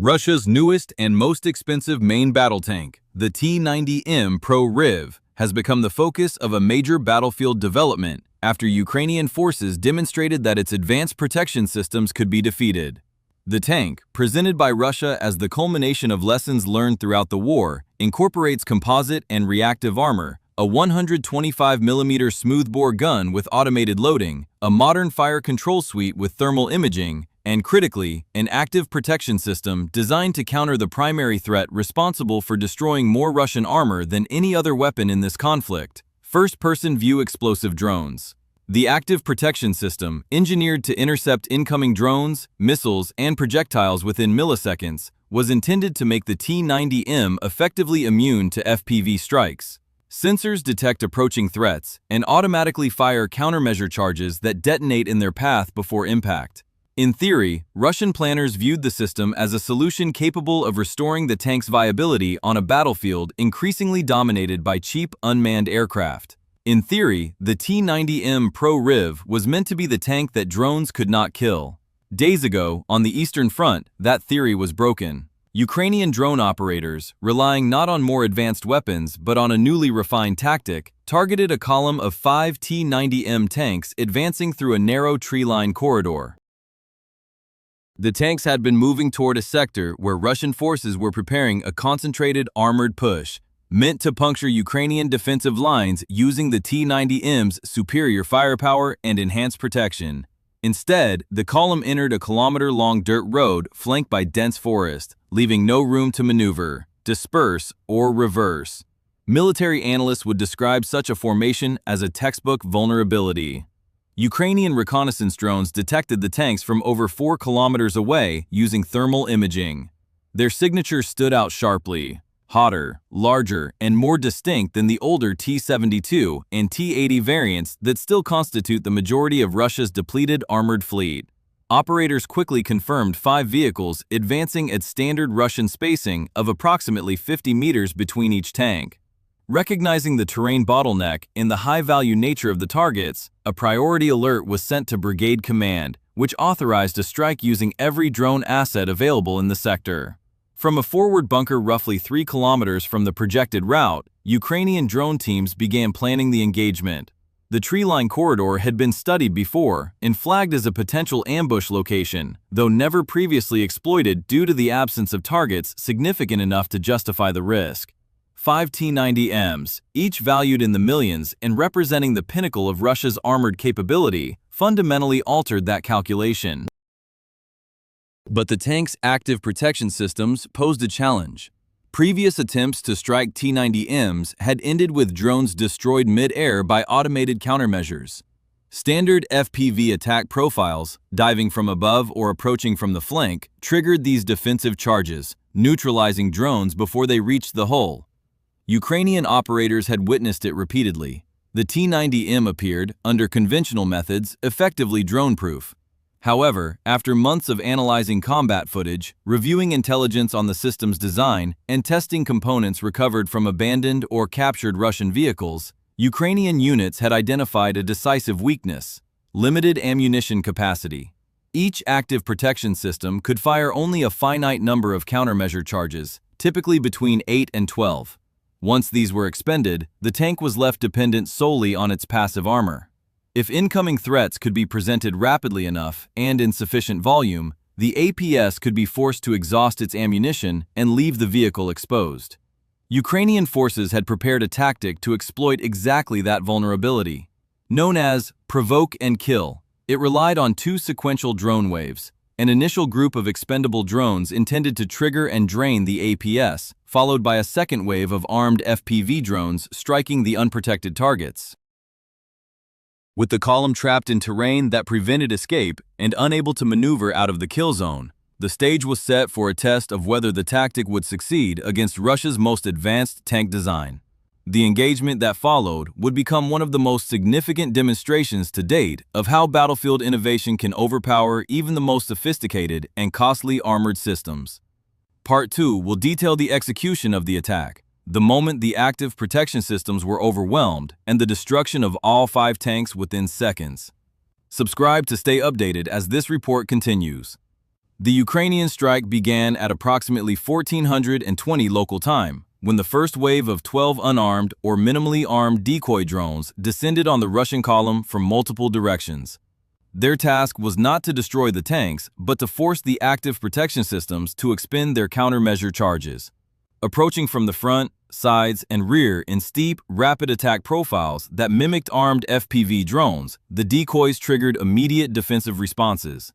Russia's newest and most expensive main battle tank, the T-90M Pro Riv, has become the focus of a major battlefield development after Ukrainian forces demonstrated that its advanced protection systems could be defeated. The tank, presented by Russia as the culmination of lessons learned throughout the war, incorporates composite and reactive armor, a 125mm smoothbore gun with automated loading, a modern fire control suite with thermal imaging, and critically, an active protection system designed to counter the primary threat responsible for destroying more Russian armor than any other weapon in this conflict: first-person view explosive drones. The active protection system, engineered to intercept incoming drones, missiles, and projectiles within milliseconds, was intended to make the T-90M effectively immune to FPV strikes. Sensors detect approaching threats and automatically fire countermeasure charges that detonate in their path before impact. In theory, Russian planners viewed the system as a solution capable of restoring the tank's viability on a battlefield increasingly dominated by cheap, unmanned aircraft. In theory, the T-90M Pro Riv was meant to be the tank that drones could not kill. Days ago, on the Eastern Front, that theory was broken. Ukrainian drone operators, relying not on more advanced weapons but on a newly refined tactic, targeted a column of 5 T-90M tanks advancing through a narrow tree-lined corridor. The tanks had been moving toward a sector where Russian forces were preparing a concentrated armored push, meant to puncture Ukrainian defensive lines using the T-90M's superior firepower and enhanced protection. Instead, the column entered a kilometer-long dirt road flanked by dense forest, leaving no room to maneuver, disperse, or reverse. Military analysts would describe such a formation as a textbook vulnerability. Ukrainian reconnaissance drones detected the tanks from over 4 kilometers away using thermal imaging. Their signature stood out sharply: hotter, larger, and more distinct than the older T-72 and T-80 variants that still constitute the majority of Russia's depleted armored fleet. Operators quickly confirmed 5 vehicles advancing at standard Russian spacing of approximately 50 meters between each tank. Recognizing the terrain bottleneck in the high-value nature of the targets, a priority alert was sent to Brigade Command, which authorized a strike using every drone asset available in the sector. From a forward bunker roughly 3 kilometers from the projected route, Ukrainian drone teams began planning the engagement. The tree-line corridor had been studied before and flagged as a potential ambush location, though never previously exploited due to the absence of targets significant enough to justify the risk. 5 T-90Ms, each valued in the millions and representing the pinnacle of Russia's armored capability, fundamentally altered that calculation. But the tank's active protection systems posed a challenge. Previous attempts to strike T-90Ms had ended with drones destroyed mid-air by automated countermeasures. Standard FPV attack profiles, diving from above or approaching from the flank, triggered these defensive charges, neutralizing drones before they reached the hull. Ukrainian operators had witnessed it repeatedly. The T-90M appeared, under conventional methods, effectively drone-proof. However, after months of analyzing combat footage, reviewing intelligence on the system's design, and testing components recovered from abandoned or captured Russian vehicles, Ukrainian units had identified a decisive weakness: limited ammunition capacity. Each active protection system could fire only a finite number of countermeasure charges, typically between 8 and 12. Once these were expended, the tank was left dependent solely on its passive armor. If incoming threats could be presented rapidly enough and in sufficient volume, the APS could be forced to exhaust its ammunition and leave the vehicle exposed. Ukrainian forces had prepared a tactic to exploit exactly that vulnerability. Known as provoke and kill, it relied on 2 sequential drone waves: an initial group of expendable drones intended to trigger and drain the APS, followed by a second wave of armed FPV drones striking the unprotected targets. With the column trapped in terrain that prevented escape and unable to maneuver out of the kill zone, the stage was set for a test of whether the tactic would succeed against Russia's most advanced tank design. The engagement that followed would become one of the most significant demonstrations to date of how battlefield innovation can overpower even the most sophisticated and costly armored systems. Part 2 will detail the execution of the attack, the moment the active protection systems were overwhelmed, and the destruction of all 5 tanks within seconds. Subscribe to stay updated as this report continues. The Ukrainian strike began at approximately 1420 local time, when the first wave of 12 unarmed or minimally armed decoy drones descended on the Russian column from multiple directions. Their task was not to destroy the tanks, but to force the active protection systems to expend their countermeasure charges. Approaching from the front, sides, and rear in steep, rapid attack profiles that mimicked armed FPV drones, the decoys triggered immediate defensive responses.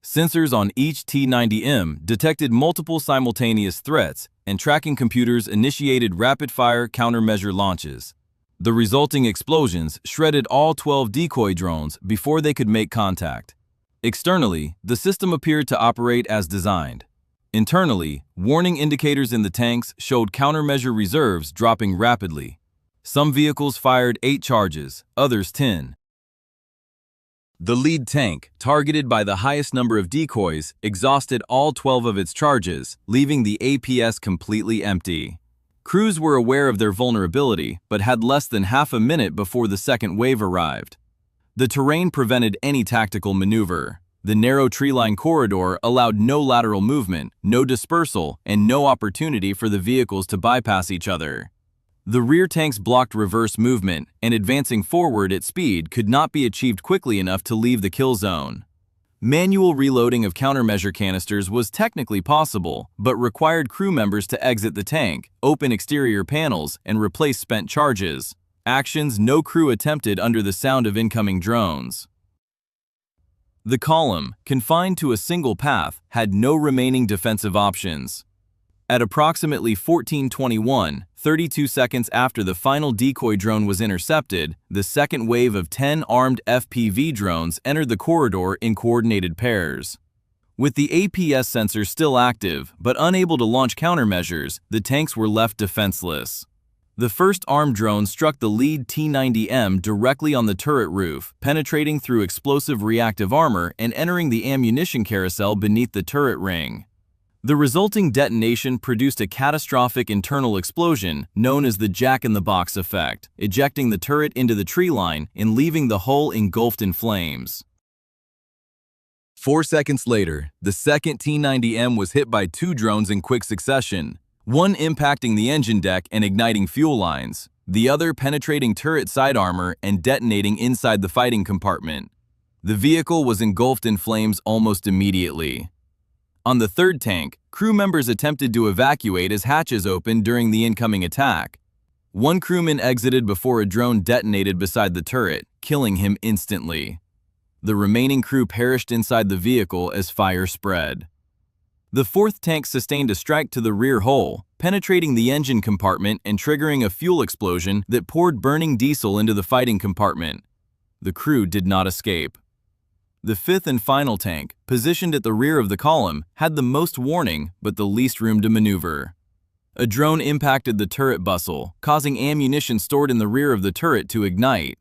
Sensors on each T-90M detected multiple simultaneous threats, and tracking computers initiated rapid-fire countermeasure launches. The resulting explosions shredded all 12 decoy drones before they could make contact. Externally, the system appeared to operate as designed. Internally, warning indicators in the tanks showed countermeasure reserves dropping rapidly. Some vehicles fired 8 charges, others 10. The lead tank, targeted by the highest number of decoys, exhausted all 12 of its charges, leaving the APS completely empty. Crews were aware of their vulnerability, but had less than half a minute before the second wave arrived. The terrain prevented any tactical maneuver. The narrow tree-line corridor allowed no lateral movement, no dispersal, and no opportunity for the vehicles to bypass each other. The rear tanks blocked reverse movement, and advancing forward at speed could not be achieved quickly enough to leave the kill zone. Manual reloading of countermeasure canisters was technically possible, but required crew members to exit the tank, open exterior panels, and replace spent charges. Actions no crew attempted under the sound of incoming drones. The column, confined to a single path, had no remaining defensive options. At approximately 14:21, 32 seconds after the final decoy drone was intercepted, the second wave of 10 armed FPV drones entered the corridor in coordinated pairs. With the APS sensor still active, but unable to launch countermeasures, the tanks were left defenseless. The first armed drone struck the lead T-90M directly on the turret roof, penetrating through explosive reactive armor and entering the ammunition carousel beneath the turret ring. The resulting detonation produced a catastrophic internal explosion known as the jack-in-the-box effect, ejecting the turret into the tree line and leaving the hull engulfed in flames. 4 seconds later, the second T-90M was hit by 2 drones in quick succession, one impacting the engine deck and igniting fuel lines, the other penetrating turret side armor and detonating inside the fighting compartment. The vehicle was engulfed in flames almost immediately. On the third tank, crew members attempted to evacuate as hatches opened during the incoming attack. One crewman exited before a drone detonated beside the turret, killing him instantly. The remaining crew perished inside the vehicle as fire spread. The fourth tank sustained a strike to the rear hull, penetrating the engine compartment and triggering a fuel explosion that poured burning diesel into the fighting compartment. The crew did not escape. The fifth and final tank, positioned at the rear of the column, had the most warning but the least room to maneuver. A drone impacted the turret bustle, causing ammunition stored in the rear of the turret to ignite.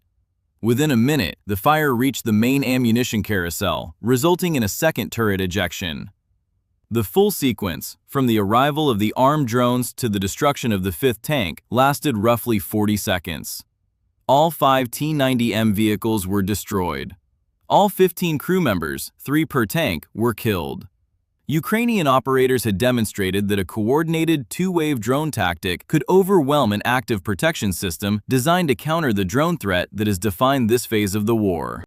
Within a minute, the fire reached the main ammunition carousel, resulting in a second turret ejection. The full sequence, from the arrival of the armed drones to the destruction of the fifth tank, lasted roughly 40 seconds. All 5 T-90M vehicles were destroyed. All 15 crew members, 3 per tank, were killed. Ukrainian operators had demonstrated that a coordinated 2-wave drone tactic could overwhelm an active protection system designed to counter the drone threat that has defined this phase of the war.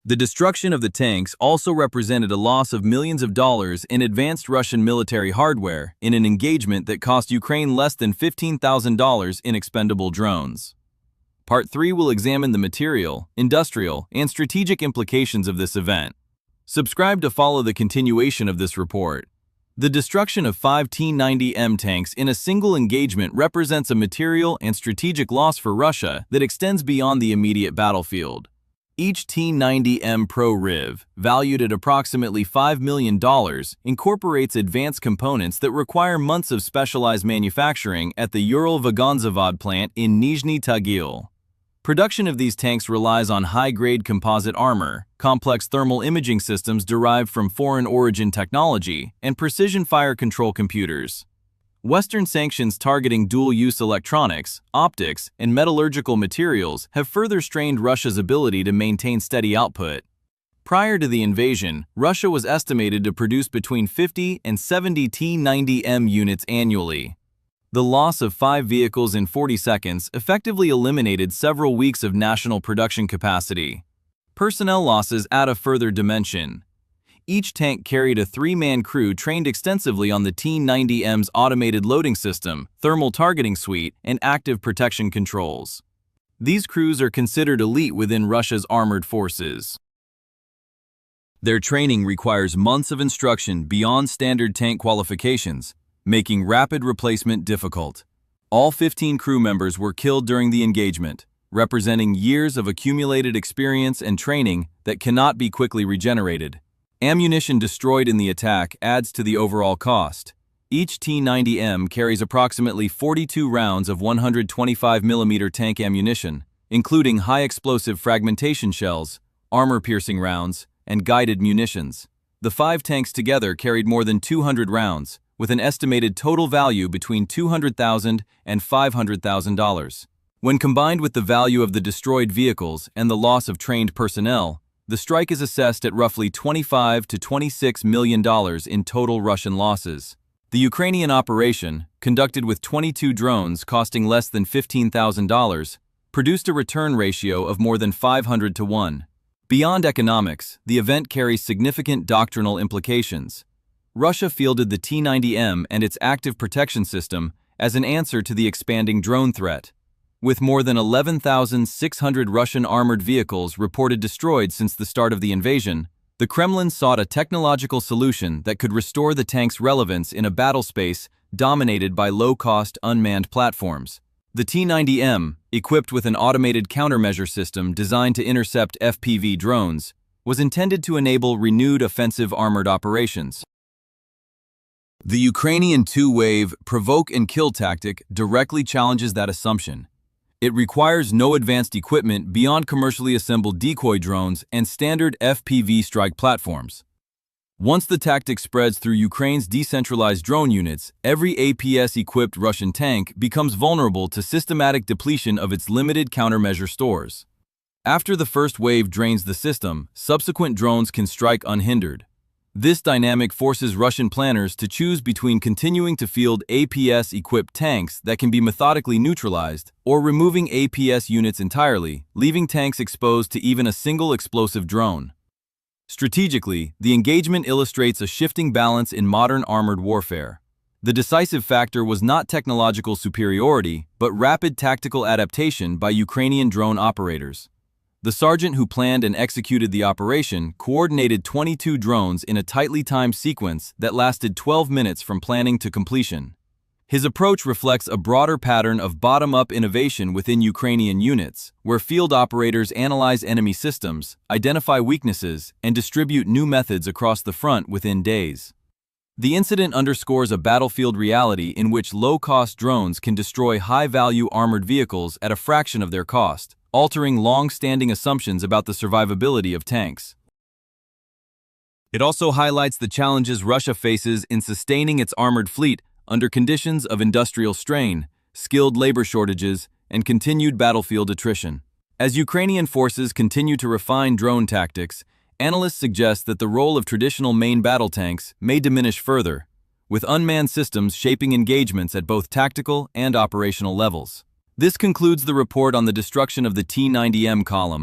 The destruction of the tanks also represented a loss of millions of dollars in advanced Russian military hardware in an engagement that cost Ukraine less than $15,000 in expendable drones. Part 3 will examine the material, industrial, and strategic implications of this event. Subscribe to follow the continuation of this report. The destruction of 5 T-90M tanks in a single engagement represents a material and strategic loss for Russia that extends beyond the immediate battlefield. Each T-90M Pro RIV, valued at approximately $5 million, incorporates advanced components that require months of specialized manufacturing at the Ural Vagonzavod plant in Nizhny Tagil. Production of these tanks relies on high-grade composite armor, complex thermal imaging systems derived from foreign-origin technology, and precision fire control computers. Western sanctions targeting dual-use electronics, optics, and metallurgical materials have further strained Russia's ability to maintain steady output. Prior to the invasion, Russia was estimated to produce between 50 and 70 T-90M units annually. The loss of 5 vehicles in 40 seconds effectively eliminated several weeks of national production capacity. Personnel losses add a further dimension. Each tank carried a 3-man crew trained extensively on the T-90M's automated loading system, thermal targeting suite, and active protection controls. These crews are considered elite within Russia's armored forces. Their training requires months of instruction beyond standard tank qualifications, making rapid replacement difficult. All 15 crew members were killed during the engagement, representing years of accumulated experience and training that cannot be quickly regenerated. Ammunition destroyed in the attack adds to the overall cost. Each T-90M carries approximately 42 rounds of 125mm tank ammunition, including high-explosive fragmentation shells, armor-piercing rounds, and guided munitions. The 5 tanks together carried more than 200 rounds, with an estimated total value between $200,000 and $500,000. When combined with the value of the destroyed vehicles and the loss of trained personnel, the strike is assessed at roughly $25 to $26 million in total Russian losses. The Ukrainian operation, conducted with 22 drones costing less than $15,000, produced a return ratio of more than 500 to 1. Beyond economics, the event carries significant doctrinal implications. Russia fielded the T-90M and its active protection system as an answer to the expanding drone threat. With more than 11,600 Russian armored vehicles reported destroyed since the start of the invasion, the Kremlin sought a technological solution that could restore the tank's relevance in a battle space dominated by low-cost unmanned platforms. The T-90M, equipped with an automated countermeasure system designed to intercept FPV drones, was intended to enable renewed offensive armored operations. The Ukrainian two-wave provoke and kill tactic directly challenges that assumption. It requires no advanced equipment beyond commercially assembled decoy drones and standard FPV strike platforms. Once the tactic spreads through Ukraine's decentralized drone units, every APS-equipped Russian tank becomes vulnerable to systematic depletion of its limited countermeasure stores. After the first wave drains the system, subsequent drones can strike unhindered. This dynamic forces Russian planners to choose between continuing to field APS-equipped tanks that can be methodically neutralized or removing APS units entirely, leaving tanks exposed to even a single explosive drone. Strategically, the engagement illustrates a shifting balance in modern armored warfare. The decisive factor was not technological superiority, but rapid tactical adaptation by Ukrainian drone operators. The sergeant who planned and executed the operation coordinated 22 drones in a tightly timed sequence that lasted 12 minutes from planning to completion. His approach reflects a broader pattern of bottom-up innovation within Ukrainian units, where field operators analyze enemy systems, identify weaknesses, and distribute new methods across the front within days. The incident underscores a battlefield reality in which low-cost drones can destroy high-value armored vehicles at a fraction of their cost, altering long-standing assumptions about the survivability of tanks. It also highlights the challenges Russia faces in sustaining its armored fleet under conditions of industrial strain, skilled labor shortages, and continued battlefield attrition. As Ukrainian forces continue to refine drone tactics, analysts suggest that the role of traditional main battle tanks may diminish further, with unmanned systems shaping engagements at both tactical and operational levels. This concludes the report on the destruction of the T-90M column.